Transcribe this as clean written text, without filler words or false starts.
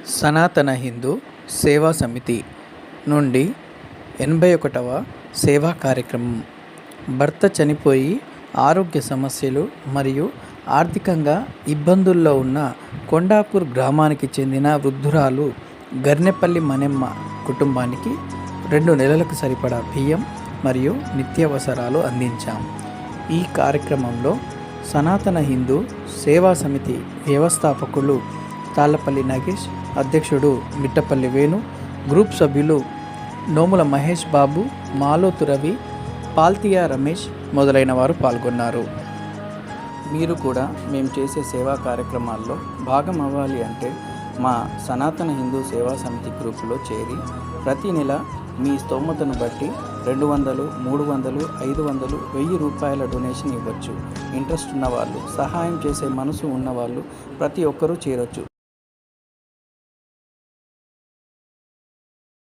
సనాతన హిందూ సేవా సమితి నుండి 81వ సేవా కార్యక్రమం. భర్త చనిపోయి ఆరోగ్య సమస్యలు మరియు ఆర్థికంగా ఇబ్బందుల్లో ఉన్న కొండాపూర్ గ్రామానికి చెందిన వృద్ధురాలు గర్నెపల్లి మణెమ్మ కుటుంబానికి 2 నెలలకు సరిపడా బియ్యం మరియు నిత్యావసరాలు అందించాం. ఈ కార్యక్రమంలో సనాతన హిందూ సేవా సమితి వ్యవస్థాపకులు తాళ్లపల్లి నాగేష్, అధ్యక్షుడు మిట్టపల్లి వేణు, గ్రూప్ సభ్యులు నోముల మహేష్ బాబు, మాలోతు రవి, పాల్తియా రమేష్ మొదలైన వారు పాల్గొన్నారు. మీరు కూడా మేము చేసే సేవా కార్యక్రమాల్లో భాగం అవ్వాలి అంటే మా సనాతన హిందూ సేవా సమితి గ్రూపులో చేరి ప్రతి నెల మీ స్తోమతను బట్టి 200, 300, 500, 1000 రూపాయల డొనేషన్ ఇవ్వచ్చు. ఇంట్రెస్ట్ ఉన్నవాళ్ళు, సహాయం చేసే మనసు ఉన్నవాళ్ళు ప్రతి ఒక్కరూ చేరొచ్చు.